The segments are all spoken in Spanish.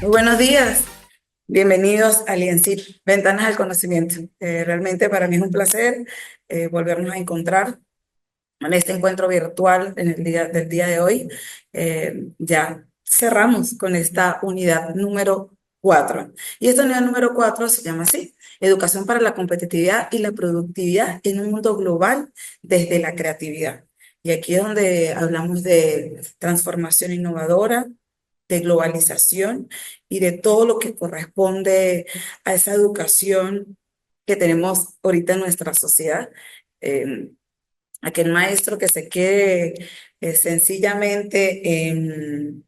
Muy buenos días, bienvenidos a Liencir, Ventanas al Conocimiento. Realmente para mí es un placer volvernos a encontrar en este encuentro virtual en el del día de hoy. Ya cerramos con esta unidad número 4. Y esta unidad número 4 se llama así: Educación para la competitividad y la productividad en un mundo global desde la creatividad. Y aquí es donde hablamos de transformación innovadora, de globalización y de todo lo que corresponde a esa educación que tenemos ahorita en nuestra sociedad. Eh, Aquel maestro que se quede sencillamente en,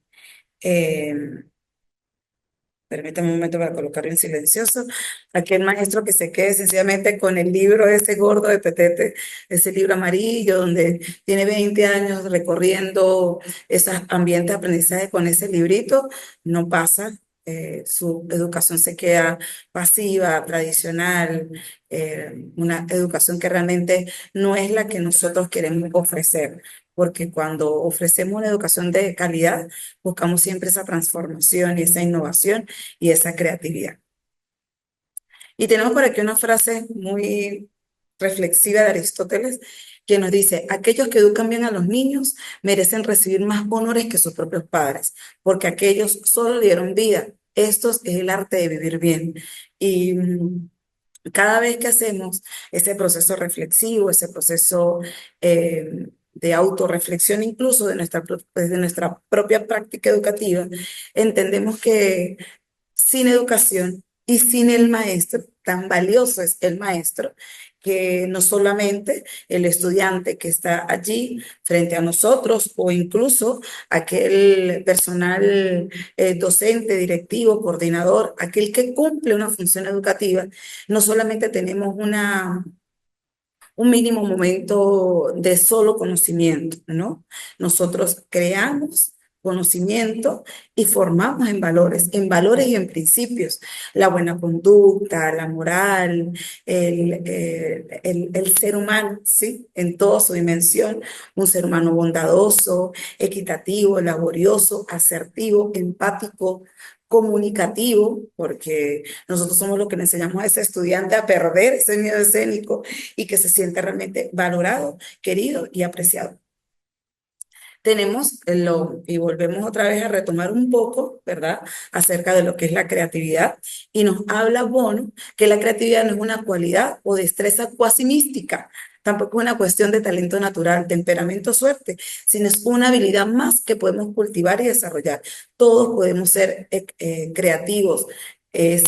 permítame un momento para colocarlo en silencioso, aquel maestro que se quede sencillamente con el libro ese gordo de Petete, ese libro amarillo donde tiene 20 años recorriendo esos ambientes de aprendizaje con ese librito, no pasa. Su educación se queda pasiva, tradicional, una educación que realmente no es la que nosotros queremos ofrecer, porque cuando ofrecemos una educación de calidad, buscamos siempre esa transformación y esa innovación y esa creatividad. Y tenemos por aquí una frase muy reflexiva de Aristóteles que nos dice: aquellos que educan bien a los niños merecen recibir más honores que sus propios padres, porque aquellos solo dieron vida. Esto es el arte de vivir bien. Y cada vez que hacemos ese proceso reflexivo, ese proceso de autorreflexión, incluso de nuestra propia práctica educativa, entendemos que sin educación y sin el maestro, tan valioso es el maestro, que no solamente el estudiante que está allí frente a nosotros o incluso aquel personal docente, directivo, coordinador, aquel que cumple una función educativa, no solamente tenemos un mínimo momento de solo conocimiento, ¿no? Nosotros creamos conocimiento y formamos en valores y en principios, la buena conducta, la moral, el ser humano, ¿sí? En toda su dimensión, un ser humano bondadoso, equitativo, laborioso, asertivo, empático, comunicativo, porque nosotros somos lo que le enseñamos a ese estudiante a perder ese miedo escénico y que se siente realmente valorado, querido y apreciado. Y volvemos otra vez a retomar un poco, ¿verdad?, acerca de lo que es la creatividad. Y nos habla Bono que la creatividad no es una cualidad o destreza cuasi mística, tampoco es una cuestión de talento natural, temperamento, suerte, sino es una habilidad más que podemos cultivar y desarrollar. Todos podemos ser creativos. Es,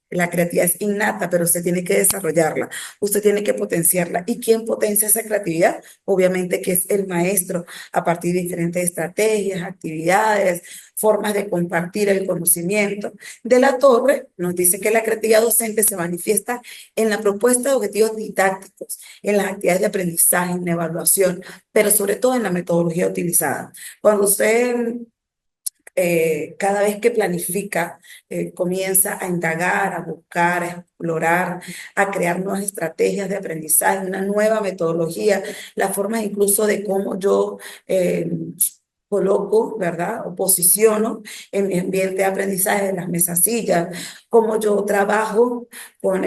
la creatividad es innata, pero usted tiene que desarrollarla, usted tiene que potenciarla. ¿Y quién potencia esa creatividad? Obviamente que es el maestro, a partir de diferentes estrategias, actividades, formas de compartir el conocimiento. De la Torre nos dice que la creatividad docente se manifiesta en la propuesta de objetivos didácticos, en las actividades de aprendizaje, en la evaluación, pero sobre todo en la metodología utilizada. Cuando usted cada vez que planifica, comienza a indagar, a buscar, a explorar, a crear nuevas estrategias de aprendizaje, una nueva metodología, las formas incluso de cómo yo coloco, ¿verdad? O posiciono en mi ambiente de aprendizaje, en las mesas sillas, cómo yo trabajo con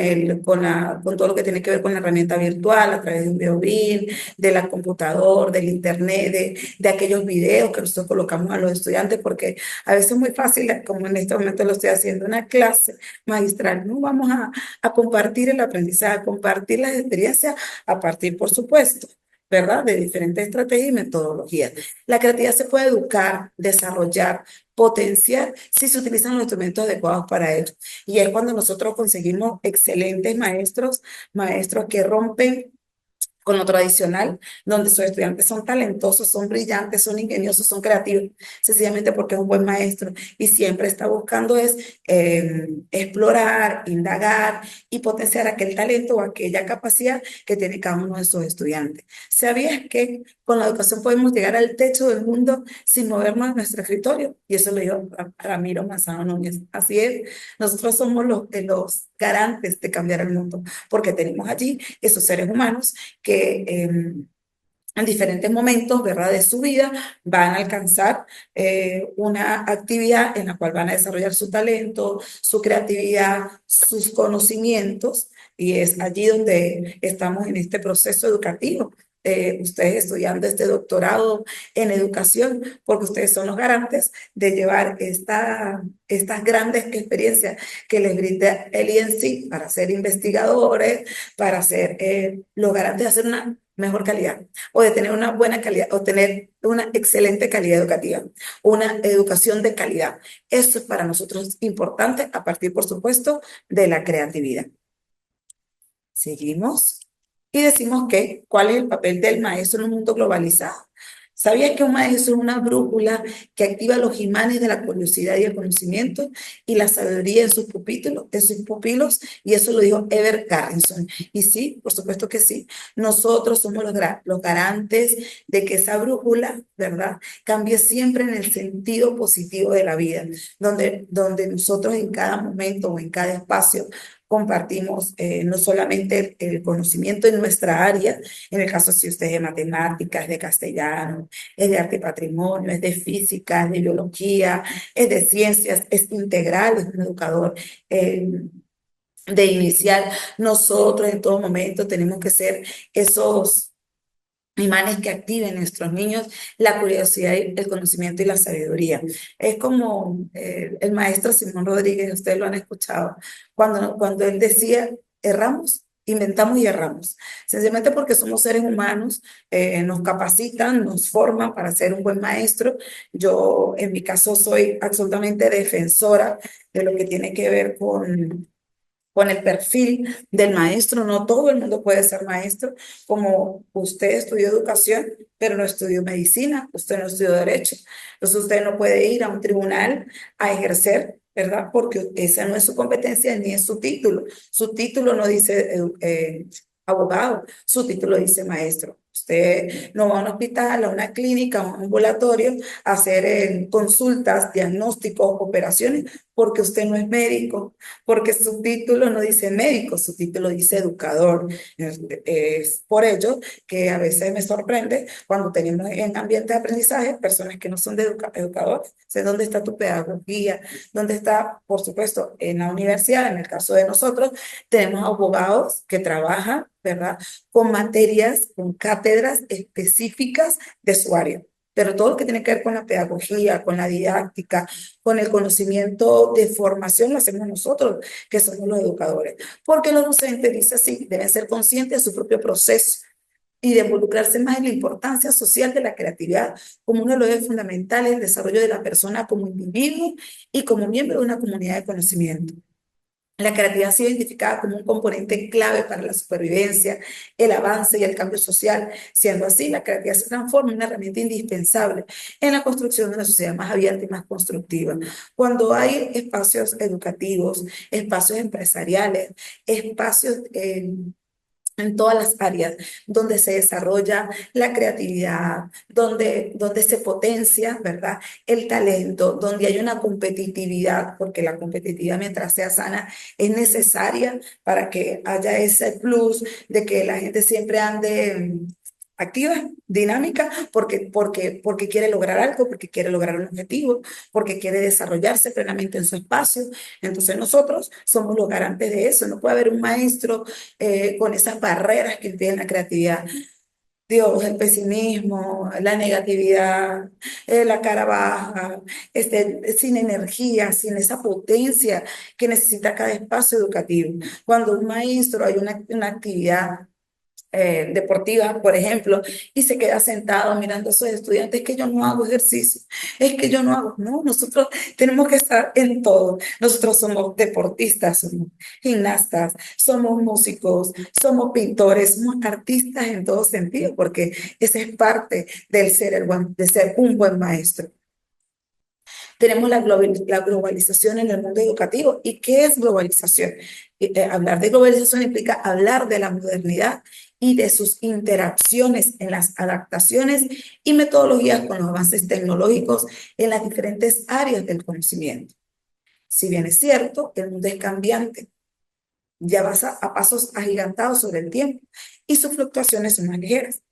todo lo que tiene que ver con la herramienta virtual a través de un videobin, de la computador, del internet, de aquellos videos que nosotros colocamos a los estudiantes, porque a veces es muy fácil, como en este momento lo estoy haciendo, una clase magistral, ¿no? Vamos a compartir el aprendizaje, a compartir las experiencias, a partir, por supuesto, ¿verdad?, de diferentes estrategias y metodologías. La creatividad se puede educar, desarrollar, potenciar si se utilizan los instrumentos adecuados para ello. Y es cuando nosotros conseguimos excelentes maestros, maestros que rompen con lo tradicional, donde sus estudiantes son talentosos, son brillantes, son ingeniosos, son creativos, sencillamente porque es un buen maestro y siempre está buscando explorar, indagar y potenciar aquel talento o aquella capacidad que tiene cada uno de sus estudiantes. ¿Sabías que con la educación podemos llegar al techo del mundo sin movernos de nuestro escritorio? Y eso lo dijo Ramiro Manzano Núñez. Así es, nosotros somos los garantes de cambiar el mundo, porque tenemos allí esos seres humanos que en diferentes momentos, ¿verdad?, de su vida, van a alcanzar una actividad en la cual van a desarrollar su talento, su creatividad, sus conocimientos, y es allí donde estamos en este proceso educativo. Ustedes estudiando este doctorado en educación, porque ustedes son los garantes de llevar estas grandes experiencias que les brinda el INC para ser investigadores, para ser los garantes de hacer una mejor calidad o de tener una buena calidad o tener una excelente calidad educativa, una educación de calidad. Eso es para nosotros importante a partir, por supuesto, de la creatividad. Seguimos y decimos que, ¿cuál es el papel del maestro en un mundo globalizado? ¿Sabías que un maestro es una brújula que activa los imanes de la curiosidad y el conocimiento y la sabiduría en sus pupilos? Y eso lo dijo Ever Garrison. Y sí, por supuesto que sí. Nosotros somos los garantes de que esa brújula, ¿verdad?, cambie siempre en el sentido positivo de la vida, donde nosotros en cada momento o en cada espacio compartimos no solamente el conocimiento en nuestra área, en el caso si usted es de matemáticas, es de castellano, es de arte y patrimonio, es de física, es de biología, es de ciencias, es integral, es un educador de inicial. Nosotros en todo momento tenemos que ser esos imanes que activen en nuestros niños la curiosidad, el conocimiento y la sabiduría. Es como el maestro Simón Rodríguez, ustedes lo han escuchado, cuando él decía, erramos, inventamos y erramos. Sencillamente porque somos seres humanos, nos capacitan, nos forman para ser un buen maestro. Yo, en mi caso, soy absolutamente defensora de lo que tiene que ver con el perfil del maestro. No todo el mundo puede ser maestro, como usted estudió educación, pero no estudió medicina, usted no estudió derecho. Entonces usted no puede ir a un tribunal a ejercer, ¿verdad? Porque esa no es su competencia ni es su título. Su título no dice abogado, su título dice maestro. Usted no va a un hospital, a una clínica, a un ambulatorio a hacer consultas, diagnósticos, operaciones, porque usted no es médico, porque su título no dice médico, su título dice educador. Es por ello que a veces me sorprende cuando tenemos en ambiente de aprendizaje personas que no son de educadores. Sé dónde está tu pedagogía, dónde está, por supuesto, en la universidad. En el caso de nosotros, tenemos abogados que trabajan, ¿verdad?, con materias, con cátedras específicas de su área. Pero todo lo que tiene que ver con la pedagogía, con la didáctica, con el conocimiento de formación, lo hacemos nosotros, que somos los educadores. Porque los docentes, dice así, deben ser conscientes de su propio proceso y de involucrarse más en la importancia social de la creatividad como uno de los ejes fundamentales del desarrollo de la persona como individuo y como miembro de una comunidad de conocimiento. La creatividad ha sido identificada como un componente clave para la supervivencia, el avance y el cambio social. Siendo así, la creatividad se transforma en una herramienta indispensable en la construcción de una sociedad más abierta y más constructiva. Cuando hay espacios educativos, espacios empresariales, espacios en todas las áreas donde se desarrolla la creatividad, donde se potencia, ¿verdad?, el talento, donde hay una competitividad, porque la competitividad mientras sea sana es necesaria para que haya ese plus de que la gente siempre ande activa, dinámica, porque quiere lograr algo, porque quiere lograr un objetivo, porque quiere desarrollarse plenamente en su espacio. Entonces nosotros somos los garantes de eso. No puede haber un maestro con esas barreras que impiden la creatividad. Dios, el pesimismo, la negatividad, la cara baja, sin energía, sin esa potencia que necesita cada espacio educativo. Cuando un maestro hay una actividad deportiva, por ejemplo, y se queda sentado mirando a sus estudiantes, es que yo no hago ejercicio, es que yo no hago, no, nosotros tenemos que estar en todo. Nosotros somos deportistas, somos gimnastas, somos músicos, somos pintores, somos artistas en todo sentido, porque esa es parte del ser, de ser un buen maestro. Tenemos la globalización en el mundo educativo. ¿Y qué es globalización? Hablar de globalización implica hablar de la modernidad y de sus interacciones en las adaptaciones y metodologías con los avances tecnológicos en las diferentes áreas del conocimiento. Si bien es cierto, el mundo es cambiante, ya va a pasos agigantados sobre el tiempo y sus fluctuaciones son más ligeras.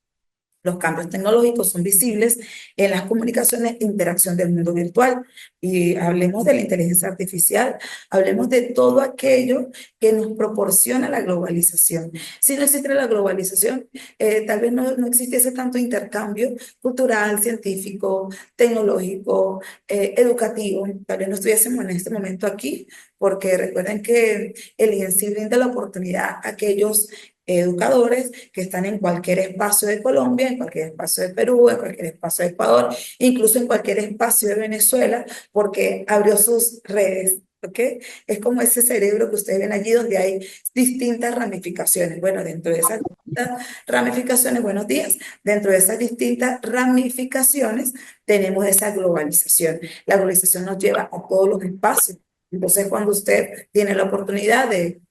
Los cambios tecnológicos son visibles en las comunicaciones e interacción del mundo virtual. Y hablemos de la inteligencia artificial, hablemos de todo aquello que nos proporciona la globalización. Si no existiera la globalización, tal vez no existiese tanto intercambio cultural, científico, tecnológico, educativo. Tal vez no estuviésemos en este momento aquí, porque recuerden que el INSI brinda la oportunidad a aquellos educadores que están en cualquier espacio de Colombia, en cualquier espacio de Perú, en cualquier espacio de Ecuador, incluso en cualquier espacio de Venezuela, porque abrió sus redes. ¿Ok? Es como ese cerebro que ustedes ven allí donde hay distintas ramificaciones. Bueno, dentro de esas distintas ramificaciones, buenos días, dentro de esas distintas ramificaciones tenemos esa globalización. La globalización nos lleva a todos los espacios. Entonces, cuando usted tiene la oportunidad de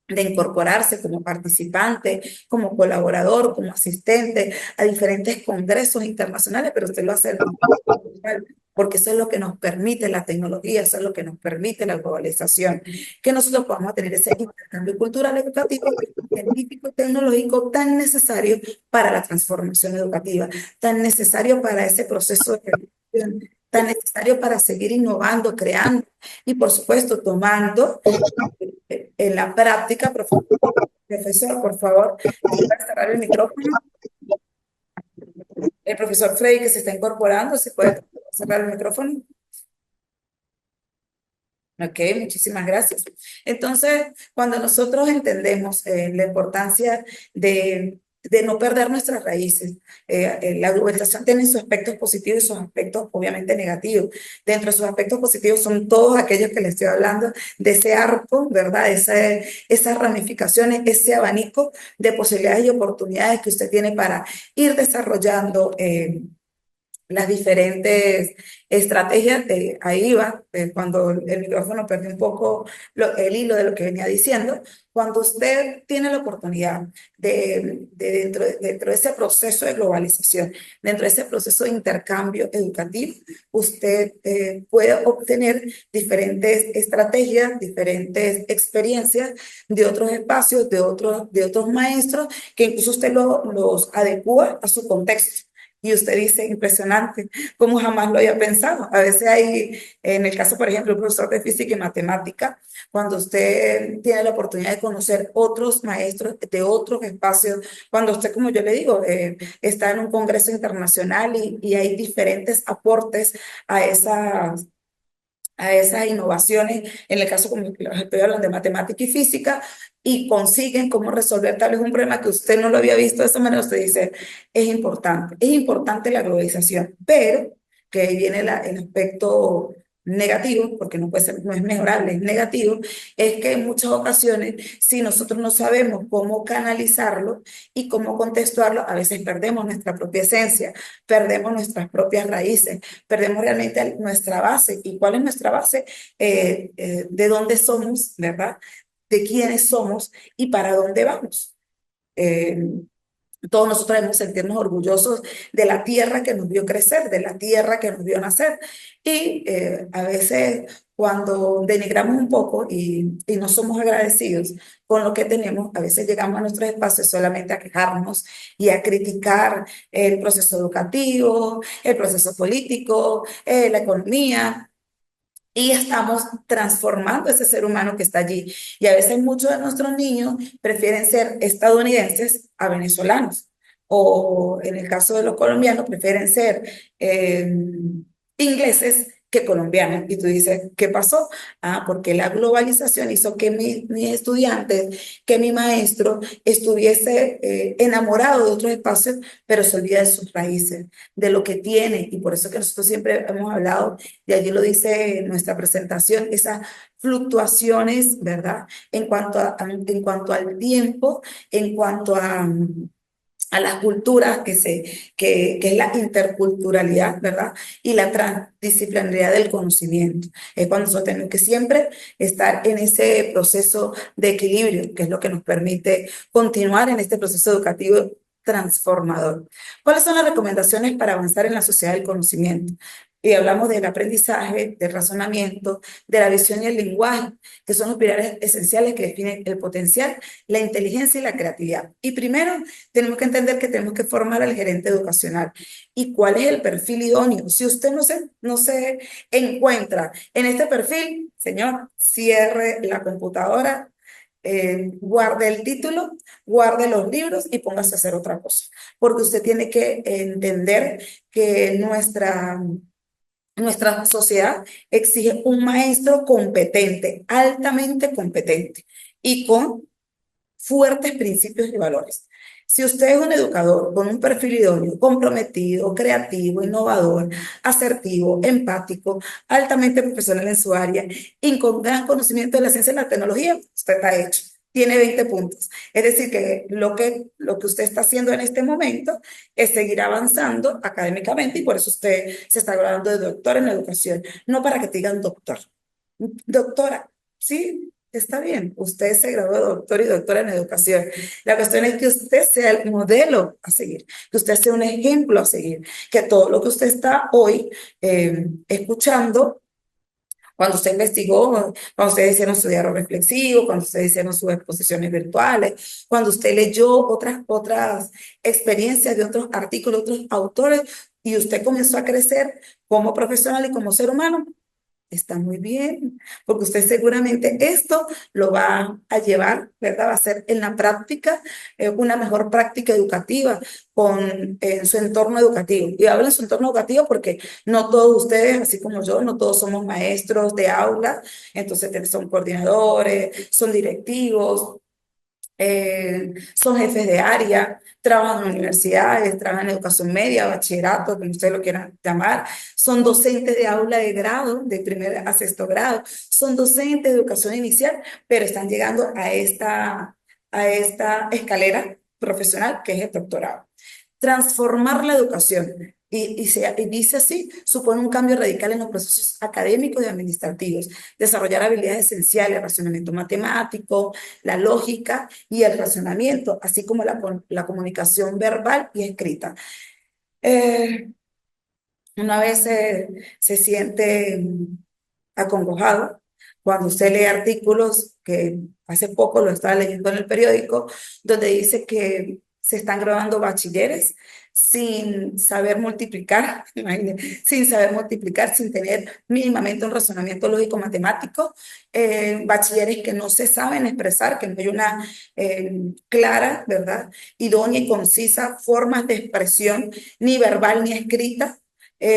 incorporarse como participante, como colaborador, como asistente a diferentes congresos internacionales, pero usted lo hace porque eso es lo que nos permite la tecnología, eso es lo que nos permite la globalización, que nosotros podamos tener ese intercambio cultural, educativo, científico, tecnológico tan necesario para la transformación educativa, tan necesario para ese proceso de evolución, tan necesario para seguir innovando, creando y, por supuesto, tomando en la práctica. Profesor, por favor, ¿puede cerrar el micrófono? El profesor Frey que se está incorporando, ¿se puede cerrar el micrófono? Ok, muchísimas gracias. Entonces, cuando nosotros entendemos la importancia de no perder nuestras raíces, la globalización tiene sus aspectos positivos y sus aspectos obviamente negativos. Dentro de sus aspectos positivos son todos aquellos que les estoy hablando, de ese arco, ¿verdad? Esas ramificaciones, ese abanico de posibilidades y oportunidades que usted tiene para ir desarrollando. Las diferentes estrategias, ahí va, cuando el micrófono perdió un poco el hilo de lo que venía diciendo, cuando usted tiene la oportunidad dentro de ese proceso de globalización, dentro de ese proceso de intercambio educativo, usted puede obtener diferentes estrategias, diferentes experiencias de otros espacios, de otros maestros, que incluso usted los adecua a su contexto. Y usted dice, impresionante, como jamás lo había pensado. A veces hay, en el caso, por ejemplo, el profesor de física y matemática, cuando usted tiene la oportunidad de conocer otros maestros de otros espacios, cuando usted, como yo le digo, está en un congreso internacional y hay diferentes aportes a esas innovaciones, en el caso como que los estoy hablando de matemática y física, y consiguen cómo resolver tal vez un problema que usted no lo había visto de esa manera, usted dice, es importante la globalización, pero que ahí viene el aspecto negativo, porque no puede ser, no es mejorable, es negativo, es que en muchas ocasiones, si nosotros no sabemos cómo canalizarlo y cómo contextuarlo, a veces perdemos nuestra propia esencia, perdemos nuestras propias raíces, perdemos realmente nuestra base. ¿Y cuál es nuestra base? De dónde somos, ¿verdad? De quiénes somos y para dónde vamos. Eh, todos nosotros debemos sentirnos orgullosos de la tierra que nos vio crecer, de la tierra que nos vio nacer. Y a veces cuando denigramos un poco y no somos agradecidos con lo que tenemos, a veces llegamos a nuestros espacios solamente a quejarnos y a criticar el proceso educativo, el proceso político, la economía. Y estamos transformando ese ser humano que está allí. Y a veces muchos de nuestros niños prefieren ser estadounidenses a venezolanos. O en el caso de los colombianos, prefieren ser ingleses que colombianos. Y tú dices, ¿qué pasó? Ah, porque la globalización hizo que mis estudiantes, que mi maestro estuviese enamorado de otros espacios, pero se olvida de sus raíces, de lo que tiene. Y por eso que nosotros siempre hemos hablado, y allí lo dice nuestra presentación, esas fluctuaciones, ¿verdad? En cuanto al tiempo, en cuanto a las culturas que es la interculturalidad, ¿verdad? Y la transdisciplinaridad del conocimiento. Es cuando nosotros tenemos que siempre estar en ese proceso de equilibrio, que es lo que nos permite continuar en este proceso educativo transformador. ¿Cuáles son las recomendaciones para avanzar en la sociedad del conocimiento? Y hablamos del aprendizaje, del razonamiento, de la visión y el lenguaje, que son los pilares esenciales que definen el potencial, la inteligencia y la creatividad. Y primero tenemos que entender que tenemos que formar al gerente educacional. ¿Y cuál es el perfil idóneo? Si usted no se encuentra en este perfil, señor, cierre la computadora, guarde el título, guarde los libros y póngase a hacer otra cosa, porque usted tiene que entender que nuestra sociedad exige un maestro competente, altamente competente y con fuertes principios y valores. Si usted es un educador con un perfil idóneo, comprometido, creativo, innovador, asertivo, empático, altamente profesional en su área y con gran conocimiento de la ciencia y la tecnología, usted está hecho. Tiene 20 puntos. Es decir, que lo que usted está haciendo en este momento es seguir avanzando académicamente y por eso usted se está graduando de doctor en educación. No para que te digan doctor. Doctora, sí, está bien. Usted se graduó de doctor y doctora en educación. La cuestión es que usted sea el modelo a seguir, que usted sea un ejemplo a seguir, que todo lo que usted está hoy escuchando, cuando usted investigó, cuando ustedes hicieron su diario reflexivo, cuando ustedes hicieron sus exposiciones virtuales, cuando usted leyó otras experiencias de otros artículos, otros autores, y usted comenzó a crecer como profesional y como ser humano, está muy bien, porque usted seguramente esto lo va a llevar, ¿verdad? Va a ser en la práctica una mejor práctica educativa en su entorno educativo. Y hablo en su entorno educativo porque no todos ustedes, así como yo, no todos somos maestros de aula, entonces son coordinadores, son directivos, son jefes de área, trabajan en universidades, trabajan en educación media, bachillerato, como ustedes lo quieran llamar, son docentes de aula de grado, de primer a sexto grado, son docentes de educación inicial, pero están llegando a esta escalera profesional que es el doctorado. Transformar la educación. Y dice así, supone un cambio radical en los procesos académicos y administrativos, desarrollar habilidades esenciales, el razonamiento matemático, la lógica y el razonamiento, así como la comunicación verbal y escrita. Eh, una vez se siente acongojado cuando usted lee artículos que hace poco lo estaba leyendo en el periódico, donde dice que se están graduando bachilleres sin saber multiplicar, imagínense, sin saber multiplicar, sin tener mínimamente un razonamiento lógico matemático, bachilleres que no se saben expresar, que no hay una clara, ¿verdad? Idónea y concisa formas de expresión, ni verbal ni escrita,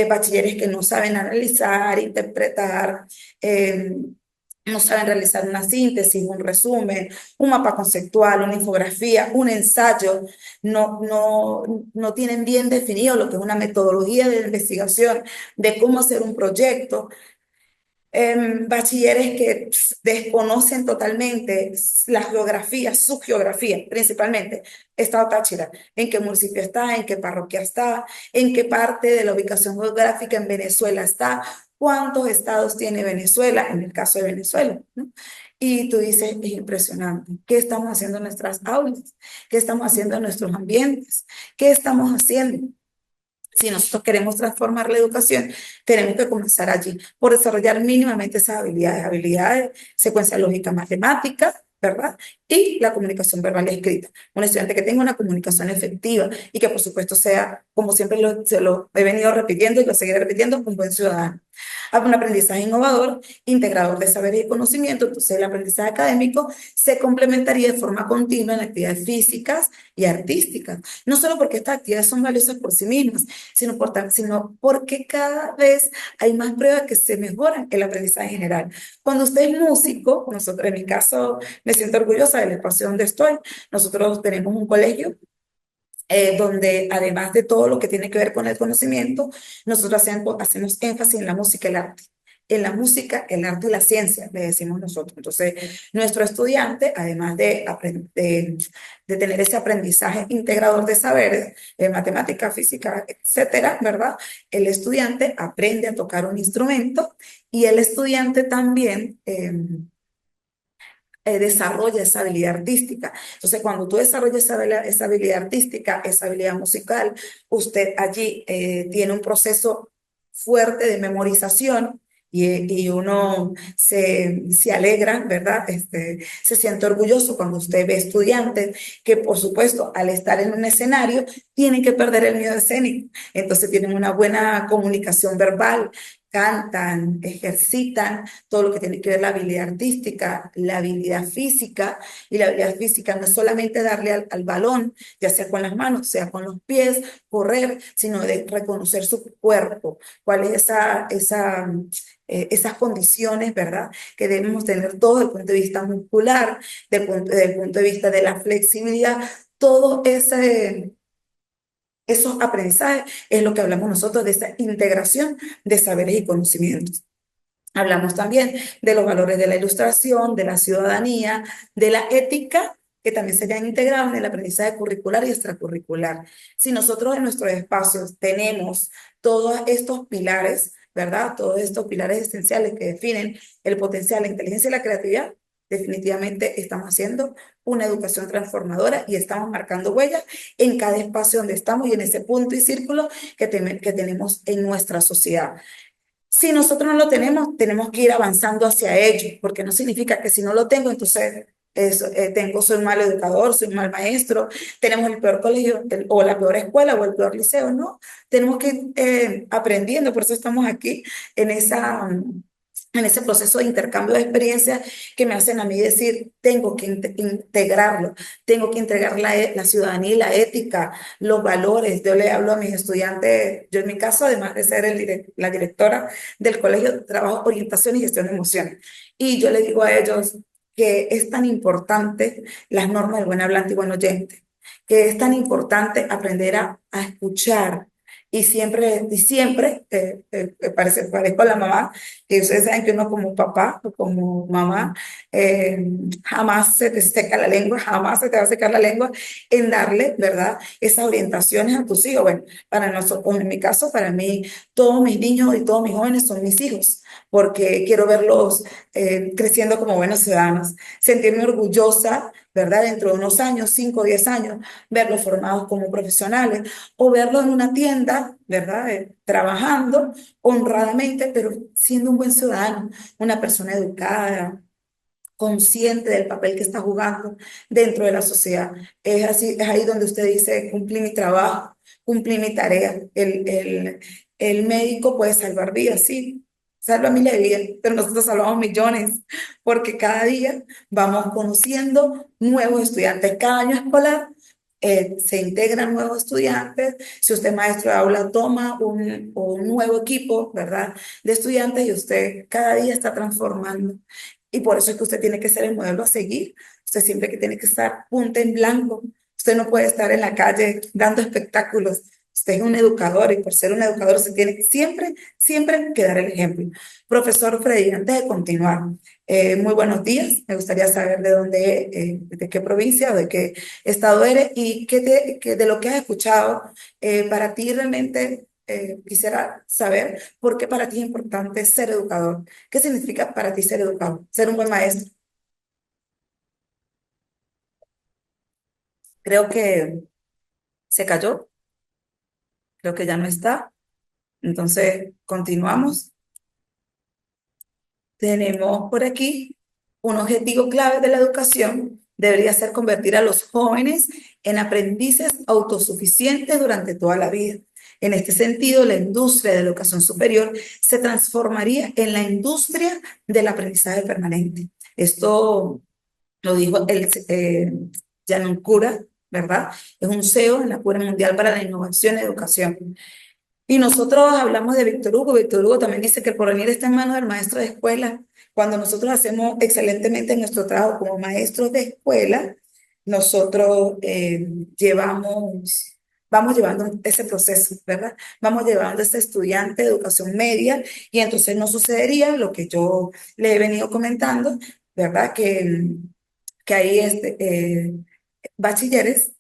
bachilleres que no saben analizar, interpretar, eh, no saben realizar una síntesis, un resumen, un mapa conceptual, una infografía, un ensayo, no tienen bien definido lo que es una metodología de investigación, de cómo hacer un proyecto, bachilleres que desconocen totalmente la geografía, su geografía, principalmente, Estado Táchira, en qué municipio está, en qué parroquia está, en qué parte de la ubicación geográfica en Venezuela está, cuántos estados tiene Venezuela, en el caso de Venezuela, ¿no? Y tú dices, es impresionante, ¿qué estamos haciendo en nuestras aulas? ¿Qué estamos haciendo en nuestros ambientes? ¿Qué estamos haciendo? Si nosotros queremos transformar la educación, tenemos que comenzar allí, por desarrollar mínimamente esas habilidades, secuencia lógica matemática, ¿verdad? Y la comunicación verbal y escrita. Un estudiante que tenga una comunicación efectiva y que por supuesto sea, como siempre se lo he venido repitiendo y lo seguiré repitiendo, un buen ciudadano. Un aprendizaje innovador, integrador de saberes y conocimiento, entonces el aprendizaje académico se complementaría de forma continua en actividades físicas y artísticas. No solo porque estas actividades son valiosas por sí mismas, sino porque cada vez hay más pruebas que se mejoran el aprendizaje general. Cuando usted es músico, nosotros, en mi caso, me siento orgullosa del espacio donde estoy. Nosotros tenemos un colegio donde además de todo lo que tiene que ver con el conocimiento, nosotros hacemos énfasis en la música y el arte. En la música, el arte y la ciencia, le decimos nosotros. Entonces, nuestro estudiante, además de tener ese aprendizaje integrador de saberes, matemática, física, etcétera, ¿verdad? El estudiante aprende a tocar un instrumento y el estudiante también desarrolla esa habilidad artística. Entonces, cuando tú desarrollas esa habilidad artística, esa habilidad musical, usted allí tiene un proceso fuerte de memorización y uno se alegra, ¿verdad? Se siente orgulloso cuando usted ve estudiantes que, por supuesto, al estar en un escenario, tienen que perder el miedo escénico. Entonces tienen una buena comunicación verbal, cantan, ejercitan todo lo que tiene que ver la habilidad artística, la habilidad física, y la habilidad física no es solamente darle al balón, ya sea con las manos, sea con los pies, correr, sino de reconocer su cuerpo, cuál es esas condiciones, ¿verdad? Que debemos tener todos desde el punto de vista muscular, desde el punto de vista de la flexibilidad, todo esos aprendizajes es lo que hablamos nosotros de esa integración de saberes y conocimientos. Hablamos también de los valores de la ilustración, de la ciudadanía, de la ética, que también serían integrados en el aprendizaje curricular y extracurricular. Si nosotros en nuestros espacios tenemos todos estos pilares, ¿verdad? Todos estos pilares esenciales que definen el potencial, la inteligencia y la creatividad, definitivamente estamos haciendo una educación transformadora y estamos marcando huellas en cada espacio donde estamos y en ese punto y círculo que tenemos en nuestra sociedad. Si nosotros no lo tenemos, tenemos que ir avanzando hacia ello, porque no significa que si no lo tengo, entonces soy un mal educador, soy un mal maestro, tenemos el peor colegio o la peor escuela o el peor liceo, no. Tenemos que ir aprendiendo, por eso estamos aquí en en ese proceso de intercambio de experiencias que me hacen a mí decir, tengo que integrarlo, tengo que integrar la ciudadanía y la ética, los valores. Yo le hablo a mis estudiantes, yo en mi caso, además de ser la directora del colegio, trabajo orientación y gestión de emociones. Y yo le digo a ellos que es tan importante las normas del buen hablante y buen oyente, que es tan importante aprender a escuchar. Parezco a la mamá, que ustedes saben que uno como papá o como mamá, jamás se te seca la lengua, jamás se te va a secar la lengua en darle, ¿verdad? Esas orientaciones a tus hijos. Bueno, para nosotros, en mi caso, para mí, todos mis niños y todos mis jóvenes son mis hijos, porque quiero verlos creciendo como buenos ciudadanos, sentirme orgullosa, ¿verdad? Dentro de unos años, 5 o 10 años, verlos formados como profesionales o verlos en una tienda, ¿verdad? Trabajando honradamente, pero siendo un buen ciudadano, una persona educada, consciente del papel que está jugando dentro de la sociedad. Es así, es ahí donde usted dice, cumplí mi trabajo, cumplí mi tarea. El médico puede salvar vidas, sí, salva miles de vidas, pero nosotros salvamos millones, porque cada día vamos conociendo nuevos estudiantes. Cada año escolar se integran nuevos estudiantes. Si usted es maestro de aula, toma un nuevo equipo, ¿verdad? De estudiantes y usted cada día está transformando. Y por eso es que usted tiene que ser el modelo a seguir. Usted siempre que tiene que estar punta en blanco. Usted no puede estar en la calle dando espectáculos. Usted es un educador y por ser un educador se tiene que siempre que dar el ejemplo. Profesor Freddy, antes de continuar, muy buenos días. Me gustaría saber de qué provincia o de qué estado eres y de lo que has escuchado, para ti realmente quisiera saber por qué para ti es importante ser educador. ¿Qué significa para ti ser educador? Ser un buen maestro. Creo que se cayó, creo que ya no está. Entonces, continuamos. Tenemos por aquí un objetivo clave de la educación. Debería ser convertir a los jóvenes en aprendices autosuficientes durante toda la vida. En este sentido, la industria de la educación superior se transformaría en la industria del aprendizaje permanente. Esto lo dijo Jan Cura, ¿verdad? Es un CEO en la Cura Mundial para la Innovación y Educación. Y nosotros hablamos de Víctor Hugo. Víctor Hugo también dice que el porvenir está en manos del maestro de escuela. Cuando nosotros hacemos excelentemente nuestro trabajo como maestros de escuela, nosotros vamos llevando ese proceso, ¿verdad? Vamos llevando a ese estudiante de educación media y entonces no sucedería lo que yo le he venido comentando, ¿verdad? Que hay bachilleres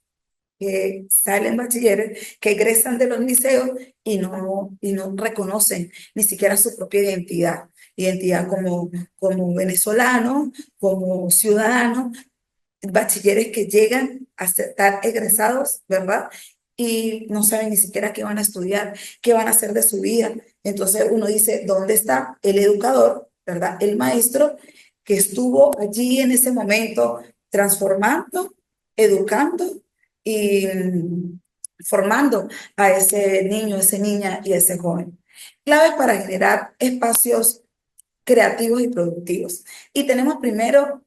que salen bachilleres, que egresan de los liceos y no reconocen ni siquiera su propia identidad como venezolano, como ciudadano, bachilleres que llegan a estar egresados, ¿verdad? y no saben ni siquiera qué van a estudiar, qué van a hacer de su vida. Entonces uno dice, ¿dónde está el educador, verdad? El maestro que estuvo allí en ese momento transformando, educando y formando a ese niño, esa niña y ese joven. Claves para generar espacios creativos y productivos. Y tenemos primero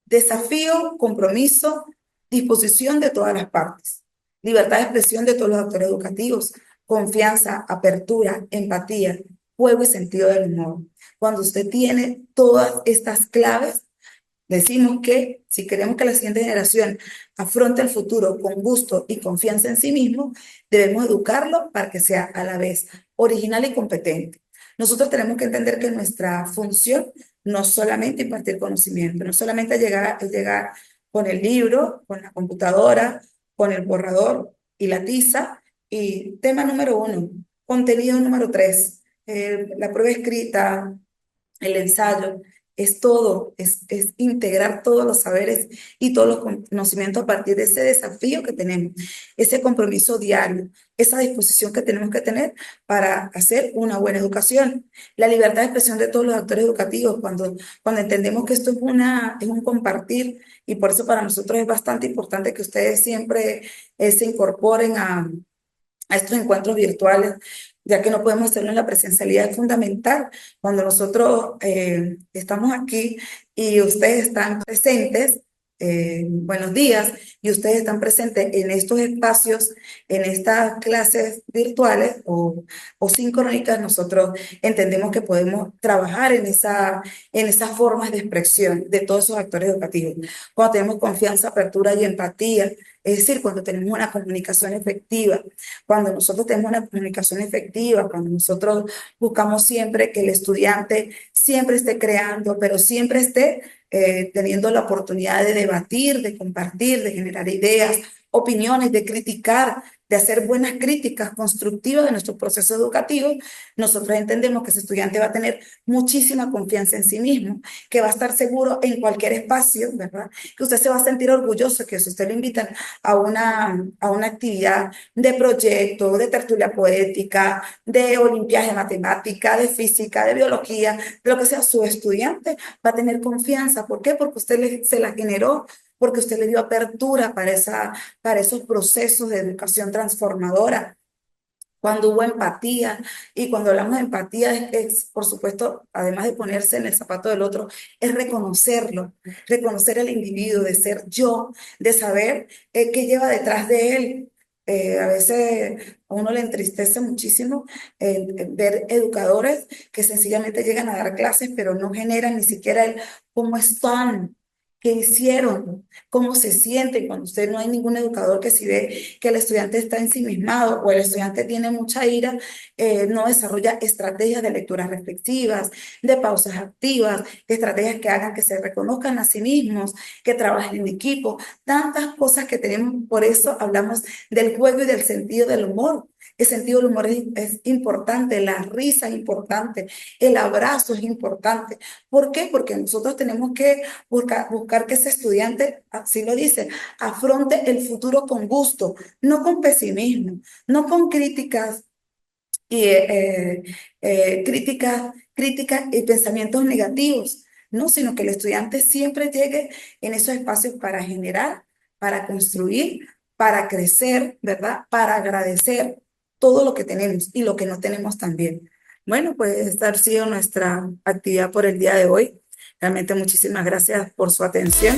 desafío, compromiso, disposición de todas las partes, libertad de expresión de todos los actores educativos, confianza, apertura, empatía, juego y sentido del humor. Cuando usted tiene todas estas claves, decimos que si queremos que la siguiente generación afronte el futuro con gusto y confianza en sí mismo, debemos educarlo para que sea a la vez original y competente. Nosotros tenemos que entender que nuestra función no solamente impartir conocimiento, no solamente llegar con el libro, con la computadora, con el borrador y la tiza. Y tema número uno, contenido número tres, la prueba escrita, el ensayo, es todo, es integrar todos los saberes y todos los conocimientos a partir de ese desafío que tenemos, ese compromiso diario, esa disposición que tenemos que tener para hacer una buena educación. La libertad de expresión de todos los actores educativos, cuando entendemos que esto es un compartir, y por eso para nosotros es bastante importante que ustedes siempre se incorporen a estos encuentros virtuales, ya que no podemos hacerlo en la presencialidad, es fundamental. Cuando nosotros estamos aquí y ustedes están presentes, buenos días, y ustedes están presentes en estos espacios, en estas clases virtuales o sincrónicas, nosotros entendemos que podemos trabajar en esas formas de expresión de todos esos actores educativos. Cuando tenemos confianza, apertura y empatía, es decir, cuando tenemos una comunicación efectiva, cuando nosotros tenemos una comunicación efectiva, cuando nosotros buscamos siempre que el estudiante siempre esté creando, pero siempre esté teniendo la oportunidad de debatir, de compartir, de generar ideas, opiniones, de criticar, de hacer buenas críticas constructivas de nuestro proceso educativo, nosotros entendemos que ese estudiante va a tener muchísima confianza en sí mismo, que va a estar seguro en cualquier espacio, ¿verdad? Que usted se va a sentir orgulloso, que si usted lo invitan a una actividad de proyecto, de tertulia poética, de olimpiadas de matemática, de física, de biología, de lo que sea, su estudiante va a tener confianza. ¿Por qué? Porque se la generó, porque usted le dio apertura para esos procesos de educación transformadora. Cuando hubo empatía, y cuando hablamos de empatía por supuesto, además de ponerse en el zapato del otro, es reconocerlo, reconocer al individuo, de ser yo, de saber qué lleva detrás de él. A veces a uno le entristece muchísimo ver educadores que sencillamente llegan a dar clases, pero no generan ni siquiera el cómo están, qué hicieron, cómo se sienten. Cuando usted no hay ningún educador que si ve que el estudiante está ensimismado o el estudiante tiene mucha ira, no desarrolla estrategias de lecturas reflexivas, de pausas activas, estrategias que hagan que se reconozcan a sí mismos, que trabajen en equipo, tantas cosas que tenemos. Por eso hablamos del juego y del sentido del humor. El sentido del humor es importante, la risa es importante, el abrazo es importante. ¿Por qué? Porque nosotros tenemos que buscar que ese estudiante, así lo dice, afronte el futuro con gusto, no con pesimismo, no con críticas y críticas y pensamientos negativos, no, sino que el estudiante siempre llegue en esos espacios para generar, para construir, para crecer, ¿verdad? Para agradecer todo lo que tenemos y lo que no tenemos también. Bueno, pues esta ha sido nuestra actividad por el día de hoy. Realmente muchísimas gracias por su atención.